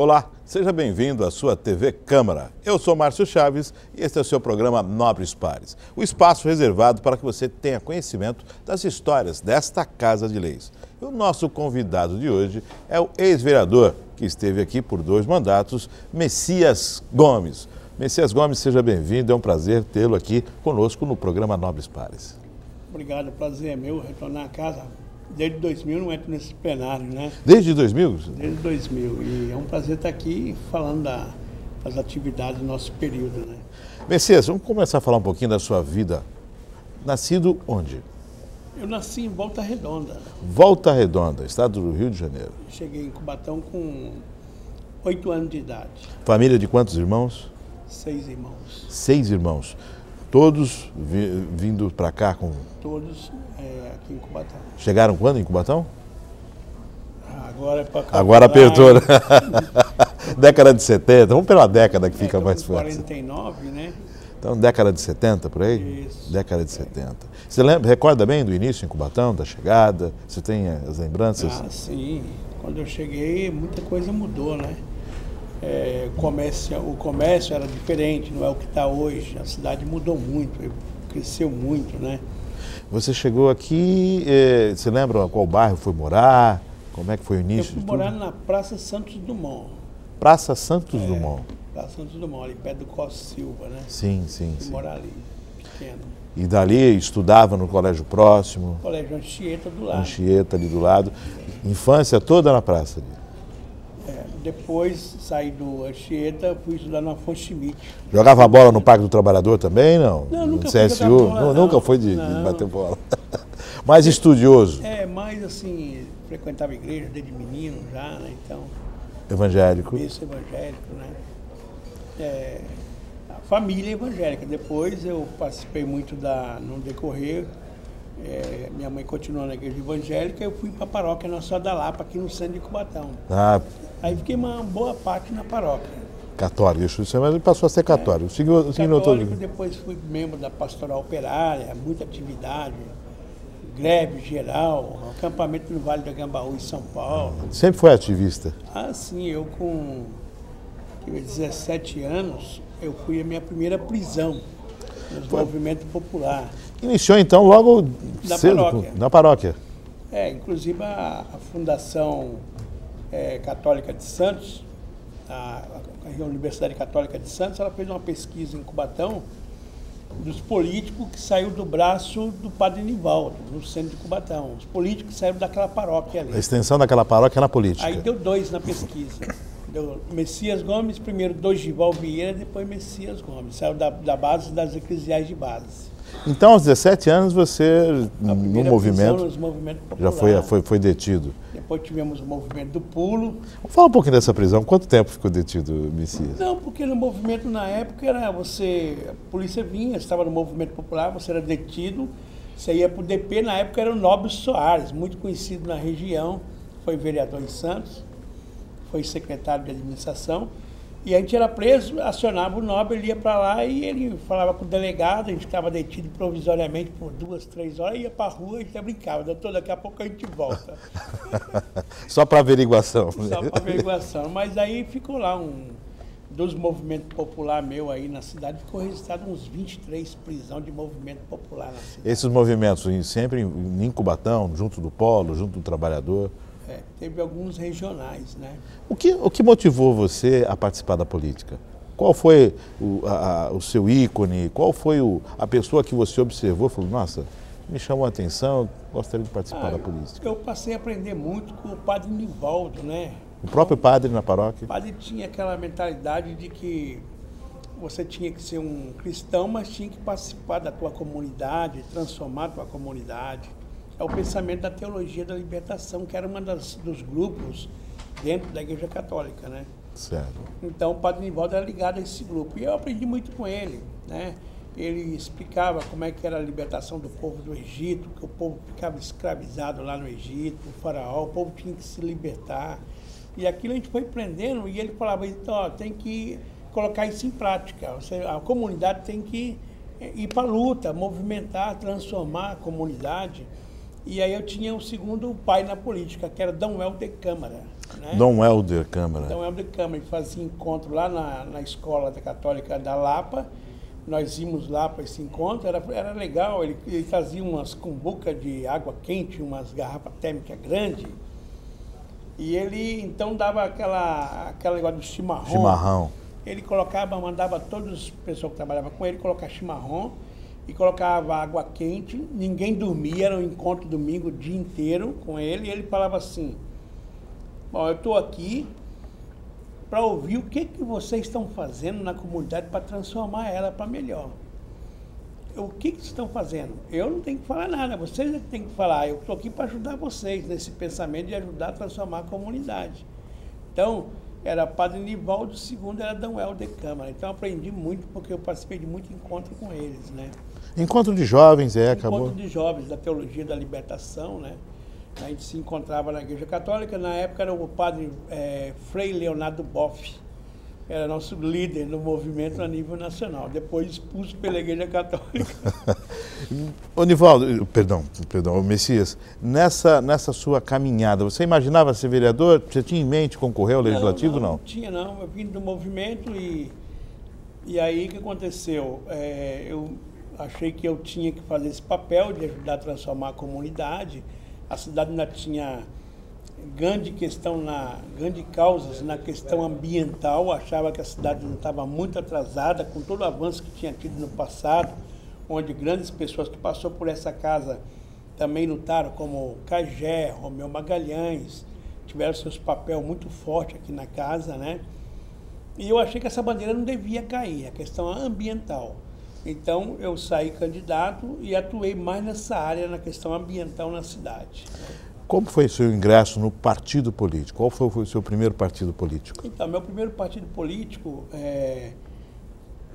Olá, seja bem-vindo à sua TV Câmara. Eu sou Márcio Chaves e este é o seu programa Nobres Pares, o espaço reservado para que você tenha conhecimento das histórias desta Casa de Leis. E o nosso convidado de hoje é o ex-vereador, que esteve aqui por 2 mandatos, Messias Gomes. Messias Gomes, seja bem-vindo, é um prazer tê-lo aqui conosco no programa Nobres Pares. Obrigado, o prazer é meu retornar à casa. Desde 2000 não entro nesse plenário, né? Desde 2000? Desde 2000. E é um prazer estar aqui falando das atividades do nosso período, né? Messias, vamos começar a falar um pouquinho da sua vida. Nascido onde? Eu nasci em Volta Redonda. Volta Redonda, estado do Rio de Janeiro. Cheguei em Cubatão com 8 anos de idade. Família de quantos irmãos? 6 irmãos. 6 irmãos. Todos vindo para cá com... Todos aqui em Cubatão. Chegaram quando em Cubatão? Agora é para cá. Agora apertou, né? Década de 70, vamos pela década que fica mais fácil. 49, né? Então, década de 70, por aí? Isso. Década de 70. Você recorda bem do início em Cubatão, da chegada? Você tem as lembranças? Ah, sim. Quando eu cheguei, muita coisa mudou, né? O comércio era diferente, não é o que está hoje. A cidade mudou muito, cresceu muito, né? Você chegou aqui, você lembra qual bairro foi morar? Como é que foi o início? Eu fui morar na Praça Santos Dumont. Praça Santos Dumont. Praça Santos Dumont, ali perto do Costa Silva, né? Sim, sim, Fui sim. morar ali, pequeno. E dali estudava no colégio próximo? Colégio Anchieta do lado. Anchieta ali do lado. Infância toda na praça ali? Depois saí do Anchieta, fui estudar no Afonso Schmidt. Jogava bola no Parque do Trabalhador também, não? Não, nunca no fui CSU? jogar bola, não. Nunca foi de Não. bater bola. Mais estudioso? Mais assim, frequentava a igreja desde menino já, né? Então, Evangélico? berço evangélico, né? A família evangélica. Depois eu participei muito no decorrer. Minha mãe continuou na igreja evangélica, eu fui para a paróquia Nossa Senhora da Lapa, aqui no centro de Cubatão. Aí fiquei uma boa parte na paróquia. Católico, mas ele passou a ser católico. Católico, depois fui membro da pastoral operária, muita atividade, greve geral, acampamento no Vale do Agambaú, em São Paulo. Sempre foi ativista? Ah, sim, eu com 17 anos, eu fui a minha primeira prisão no movimento popular. Iniciou então logo cedo, paróquia. Na paróquia? Inclusive a Fundação Católica de Santos, a Universidade Católica de Santos, ela fez uma pesquisa em Cubatão dos políticos que saiu do braço do Padre Nivaldo, no centro de Cubatão. Os políticos que saíram daquela paróquia ali. A extensão daquela paróquia na política. Aí deu 2 na pesquisa. Deu Messias Gomes, primeiro Dorival Vieira, depois Messias Gomes. Saiu da base das eclesiais de base. Então, aos 17 anos, você, no movimento, já foi detido. Depois tivemos o movimento do pulo. Fala um pouquinho dessa prisão. Quanto tempo ficou detido, Messias? Não, porque no movimento na época era a polícia vinha, estava no movimento popular, você era detido, você ia para o DP, na época era o Nobre Soares, muito conhecido na região, foi vereador em Santos, foi secretário de administração. E a gente era preso, acionava o Nobre, ele ia para lá e ele falava com o delegado, a gente ficava detido provisoriamente por 2, 3 horas, ia para a rua e até brincava, doutor, daqui a pouco a gente volta. Só para averiguação. Só para averiguação, mas aí ficou lá dos movimentos populares meu aí na cidade, ficou registrado uns 23 prisões de movimento popular na cidade. Esses movimentos sempre em Cubatão, junto do Polo, junto do Trabalhador? Teve alguns regionais, né? O que motivou você a participar da política? Qual foi o seu ícone? Qual foi a pessoa que você observou e falou, nossa, me chamou a atenção, gostaria de participar da política? Eu passei a aprender muito com o Padre Nivaldo, né? O próprio padre na paróquia? O padre tinha aquela mentalidade de que você tinha que ser um cristão, mas tinha que participar da tua comunidade, transformar a tua comunidade. É o pensamento da teologia da libertação, que era um dos grupos dentro da Igreja Católica, né? Certo. Então o Padre Nivaldo era ligado a esse grupo e eu aprendi muito com ele, né? Ele explicava como é que era a libertação do povo do Egito, que o povo ficava escravizado lá no Egito, o faraó, o povo tinha que se libertar. E aquilo a gente foi aprendendo e ele falava, então, tem que colocar isso em prática, a comunidade tem que ir para a luta, movimentar, transformar a comunidade. E aí eu tinha um segundo pai na política, que era D. Helder Câmara. né? Dom Helder Câmara. Dom Helder Câmara, ele fazia encontro lá na escola da Católica da Lapa. Nós íamos lá para esse encontro, era legal, ele trazia umas cumbucas de água quente, umas garrafas térmicas grandes. E ele então dava aquela negócio do chimarrão. Chimarrão. Ele mandava todas as pessoas que trabalhavam com ele colocar chimarrão e colocava água quente, ninguém dormia, era um encontro domingo o dia inteiro com ele, e ele falava assim: bom, eu estou aqui para ouvir o que vocês estão fazendo na comunidade para transformar ela para melhor. O que vocês estão fazendo? Eu não tenho que falar nada, vocês é que têm que falar. Eu estou aqui para ajudar vocês nesse pensamento de ajudar a transformar a comunidade. Então, era Padre Nivaldo, o segundo era Dom Helder Câmara. Então, eu aprendi muito, porque eu participei de muito encontro com eles, né? Encontro de jovens, acabou. Encontro de jovens da Teologia da Libertação, né? A gente se encontrava na Igreja Católica, na época era o padre Frei Leonardo Boff, era nosso líder no movimento a nível nacional, depois expulso pela Igreja Católica. Ô Nivaldo, perdão, Messias, nessa sua caminhada, você imaginava ser vereador? Você tinha em mente concorrer ao Legislativo, não? Não tinha, não. Eu vim do movimento e aí o que aconteceu? Eu achei que eu tinha que fazer esse papel de ajudar a transformar a comunidade. A cidade ainda tinha grande causas na questão ambiental, achava que a cidade não estava muito atrasada, com todo o avanço que tinha tido no passado, onde grandes pessoas que passaram por essa casa também lutaram, como Cagé, Romeu Magalhães, tiveram seus papéis muito fortes aqui na casa, né? E eu achei que essa bandeira não devia cair, a questão ambiental. Então, eu saí candidato e atuei mais nessa área, na questão ambiental na cidade. Como foi o seu ingresso no partido político? Qual foi o seu primeiro partido político? Então, meu primeiro partido político,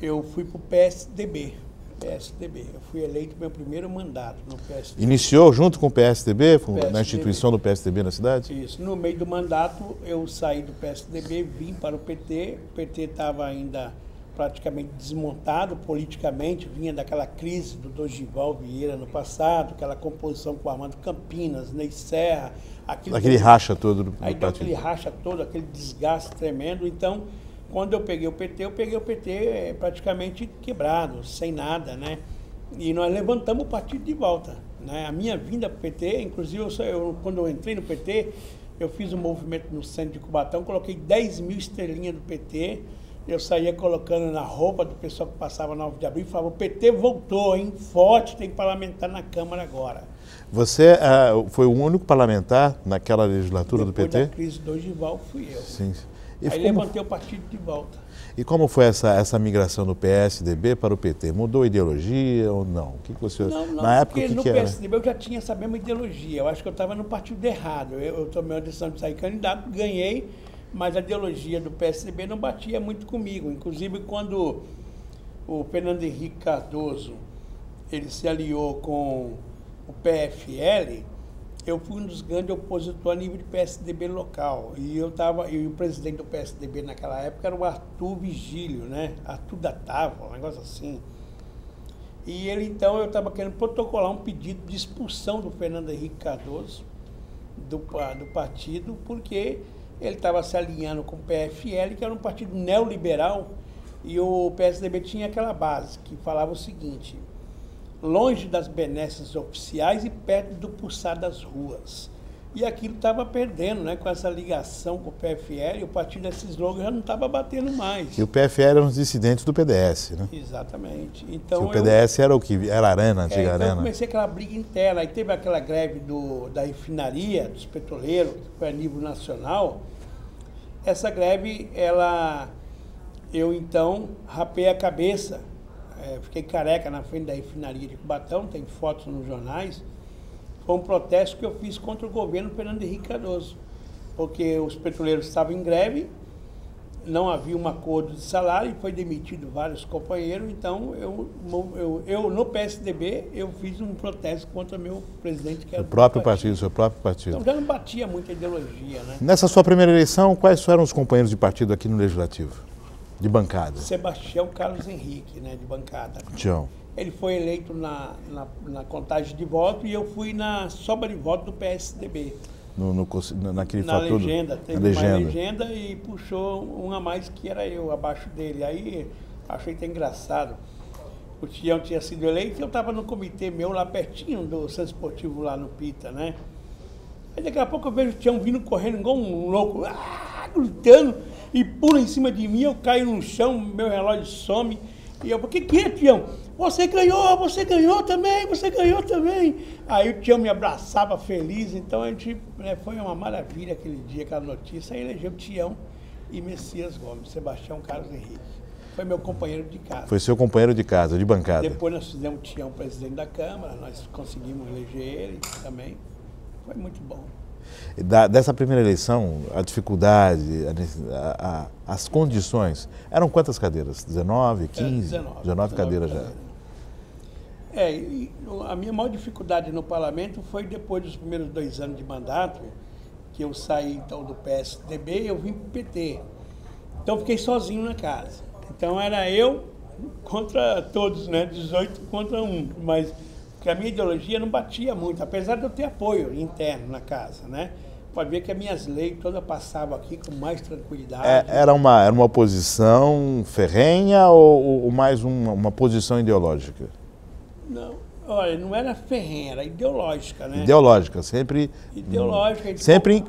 eu fui para o PSDB. Eu fui eleito meu primeiro mandato no PSDB. Iniciou junto com o PSDB, na instituição do PSDB na cidade? Isso. No meio do mandato, eu saí do PSDB, vim para o PT. O PT estava ainda praticamente desmontado politicamente, vinha daquela crise do Dorival Vieira no passado, aquela composição com o Armando Campinas, Ney Serra. Aquele racha todo do partido. Aquele racha todo, aquele desgaste tremendo. Então, quando eu peguei o PT praticamente quebrado, sem nada, né? E nós levantamos o partido de volta, né? A minha vinda para o PT, inclusive, quando eu entrei no PT, eu fiz um movimento no centro de Cubatão, coloquei 10 mil estrelinhas do PT, eu saía colocando na roupa do pessoal que passava 9 de abril e falava: o PT voltou, hein? Forte, tem parlamentar na Câmara agora. Você foi o único parlamentar naquela legislatura do PT? Depois da crise do Dorival, fui eu. Sim. Aí levantei o partido de volta. E como foi essa migração do PSDB para o PT? Mudou a ideologia ou não? O que você... Não, na época, porque no era? PSDB eu já tinha essa mesma ideologia. Eu acho que eu estava no partido errado. Eu tomei a decisão de sair candidato, ganhei, mas a ideologia do PSDB não batia muito comigo. Inclusive, quando o Fernando Henrique Cardoso ele se aliou com o PFL, eu fui um dos grandes opositores a nível de PSDB local. E o presidente do PSDB naquela época era o Arthur Vigílio, né? Arthur da Távola, um negócio assim. E ele, então, eu estava querendo protocolar um pedido de expulsão do Fernando Henrique Cardoso do partido, porque ele estava se alinhando com o PFL, que era um partido neoliberal, e o PSDB tinha aquela base que falava o seguinte: longe das benesses oficiais e perto do pulsar das ruas. E aquilo estava perdendo, né? Com essa ligação com o PFL, o partido desse slogan já não estava batendo mais. E o PFL eram os dissidentes do PDS, né? Exatamente. Então, o PDS era o que? Era a Arena, antiga então Arena. Eu comecei aquela briga interna. Aí teve aquela greve da refinaria, dos petroleiros, que foi a nível nacional. Essa greve, eu então rapei a cabeça. Fiquei careca na frente da refinaria de Cubatão, tem fotos nos jornais. Foi um protesto que eu fiz contra o governo Fernando Henrique Cardoso, porque os petroleiros estavam em greve, não havia um acordo de salário e foi demitido vários companheiros. Então, eu no PSDB, eu fiz um protesto contra meu presidente, que era o próprio partido, seu próprio partido. Então, já não batia muita ideologia, né? Nessa sua primeira eleição, quais foram os companheiros de partido aqui no Legislativo? De bancada? Sebastião Carlos Henrique, né, de bancada. Tião. Ele foi eleito na contagem de voto e eu fui na sobra de voto do PSDB. naquele na fator... legenda, teve uma legenda e puxou um a mais que era eu, abaixo dele. Aí achei até engraçado. O Tião tinha sido eleito e eu estava no comitê meu lá pertinho do Centro Esportivo lá no Pita, né? Aí daqui a pouco eu vejo o Tião vindo correndo igual um louco, gritando, e pula em cima de mim, eu caio no chão, meu relógio some. E eu, o que é, Tião? Você ganhou também, você ganhou também. Aí o Tião me abraçava feliz, então a gente, foi uma maravilha aquele dia, aquela notícia. Aí elegeu o Tião e Messias Gomes, Sebastião Carlos Henrique. Foi meu companheiro de casa. Foi seu companheiro de casa, de bancada. Depois nós fizemos o Tião presidente da Câmara, nós conseguimos eleger ele também. Foi muito bom. Dessa primeira eleição, a dificuldade, as condições, eram quantas cadeiras? 19, 15? 19 cadeiras já. E a minha maior dificuldade no parlamento foi depois dos primeiros 2 anos de mandato, que eu saí então do PSDB e eu vim para o PT. Então eu fiquei sozinho na casa. Então era eu contra todos, né? 18 contra 1, mas porque a minha ideologia não batia muito, apesar de eu ter apoio interno na casa, né? Pode ver que as minhas leis todas passavam aqui com mais tranquilidade. Era uma oposição ferrenha ou mais uma posição ideológica? Não, olha, não era ferrenha, era ideológica, né? Ideológica, sempre... Ideológica. Sempre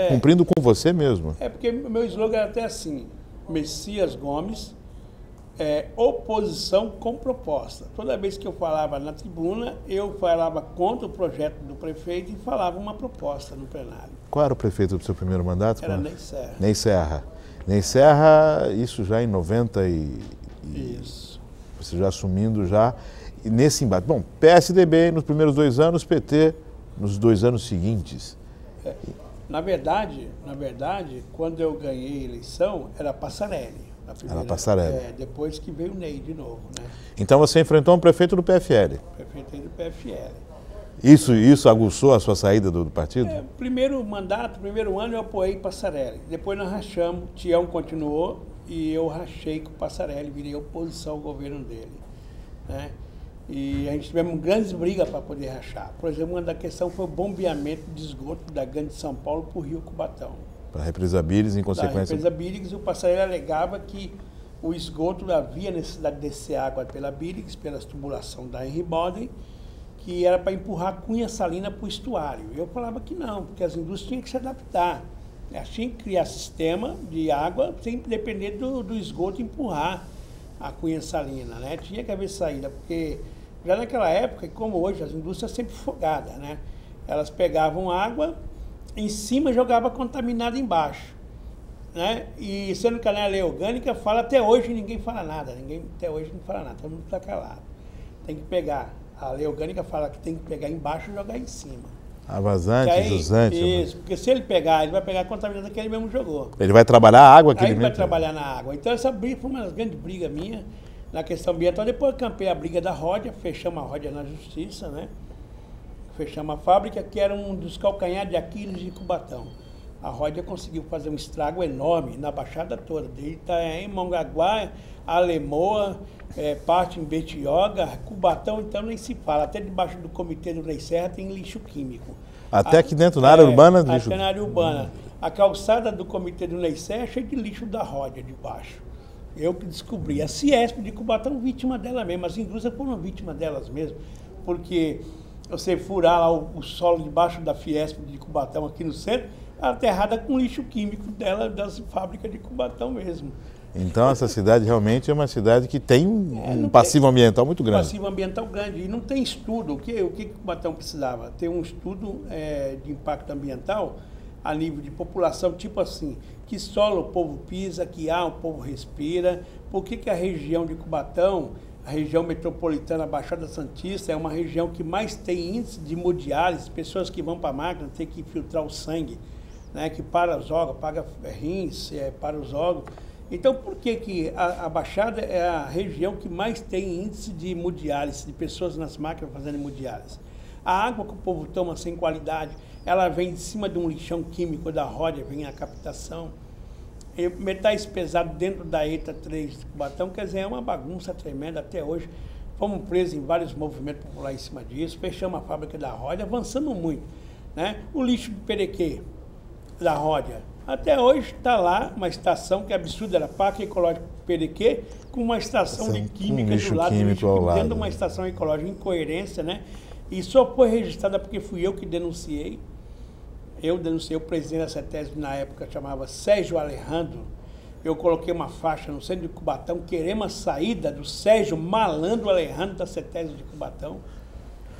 cumprindo com você mesmo. Porque o meu slogan era até assim, Messias Gomes, oposição com proposta. Toda vez que eu falava na tribuna, eu falava contra o projeto do prefeito e falava uma proposta no plenário. Qual era o prefeito do seu primeiro mandato? Era Ney Serra. Ney Serra. Ney Serra, isso já em 90 Isso. Você já assumindo já nesse embate. Bom, PSDB nos primeiros 2 anos, PT nos 2 anos seguintes. Na verdade, quando eu ganhei a eleição, era Passarelli. Era Passarelli. Depois que veio o Ney de novo, né? Então você enfrentou um prefeito do PFL. Prefeito do PFL. Isso aguçou a sua saída do partido? Primeiro mandato, primeiro ano eu apoiei Passarelli. Depois nós rachamos, Tião continuou e eu rachei com o Passarelli, virei oposição ao governo dele, né? E a gente tivemos grandes brigas para poder rachar. Por exemplo, uma da questão foi o bombeamento de esgoto da Grande São Paulo para o Rio Cubatão. Para a Represa Bires, em consequência... Da Represa Bires, o Passarelli alegava que o esgoto havia necessidade de descer água pela Bires, pela tubulação da Henry Boden, que era para empurrar a Cunha Salina para o estuário. Eu falava que não, porque as indústrias tinham que se adaptar. Tinha que criar sistema de água sem depender do esgoto empurrar a Cunha Salina, né? Tinha que haver saída, porque já naquela época, como hoje, as indústrias sempre fogadas, né? Elas pegavam água em cima e jogavam contaminada embaixo, né? E sendo que a lei orgânica fala, até hoje ninguém fala nada, até hoje não fala nada, todo mundo está calado. Tem que pegar, a lei orgânica fala que tem que pegar embaixo e jogar em cima. A vazante, jusante. Isso, porque se ele pegar, ele vai pegar a contaminação que ele mesmo jogou. Ele vai trabalhar a água que ele ele vai trabalhar na água. Então essa briga foi uma grande briga minha na questão ambiental. Depois eu campei a briga da Ródia, fechamos a Ródia na justiça, né? Fechamos a fábrica, que era um dos calcanhares de Aquiles de Cubatão. A Ródia conseguiu fazer um estrago enorme na Baixada toda, desde Itanhaém, Mongaguá, Alemoa, parte em Betioga, Cubatão, então nem se fala. Até debaixo do comitê do Ney Serra tem lixo químico. Até aqui dentro, na área urbana? Até na área urbana. A calçada do comitê do Ney Serra é cheia de lixo da Ródia de baixo. Eu que descobri. A Ciesp de Cubatão, vítima dela mesmo. As indústrias foram vítimas delas mesmo. Porque você furar lá o solo debaixo da Fiesp de Cubatão aqui no centro, aterrada com lixo químico dela, das fábricas de Cubatão mesmo. Então essa cidade realmente é uma cidade que tem um passivo ambiental muito grande. Passivo ambiental grande. E não tem estudo. O que Cubatão precisava? Ter um estudo de impacto ambiental a nível de população, tipo assim, que solo o povo pisa, que ar o povo respira, por que a região de Cubatão, a região metropolitana, a Baixada Santista, é uma região que mais tem índice de hemodiálise, pessoas que vão para a máquina, tem que filtrar o sangue, né, que para os órgãos, paga rins, para os órgãos. Então, por que a Baixada é a região que mais tem índice de hemodiálise, de pessoas nas máquinas fazendo hemodiálise? A água que o povo toma sem qualidade, ela vem de cima de um lixão químico da Ródia, vem a captação. E metais pesados dentro da ETA 3 de Cubatão, quer dizer, é uma bagunça tremenda até hoje. Fomos presos em vários movimentos populares em cima disso, fechamos a fábrica da Ródia, avançando muito. né? O lixo de Perequê, da Ródia. Até hoje está lá uma estação que é absurda, era Parque Ecológico Perequê, com uma estação de química do lado, dentro de uma estação ecológica, incoerência, né? E só foi registrada porque fui eu que denunciei. Eu denunciei o presidente da CETESB na época, chamava Sérgio Alejandro. Eu coloquei uma faixa no centro de Cubatão, queremos a saída do Sérgio Malandro Alejandro da CETESB de Cubatão.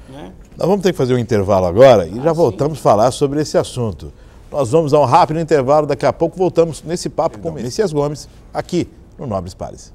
Né? Nós vamos ter que fazer um intervalo agora e já voltamos a falar sobre esse assunto. Nós vamos a um rápido intervalo, daqui a pouco voltamos nesse papo com Messias Gomes, aqui no Nobres Pares.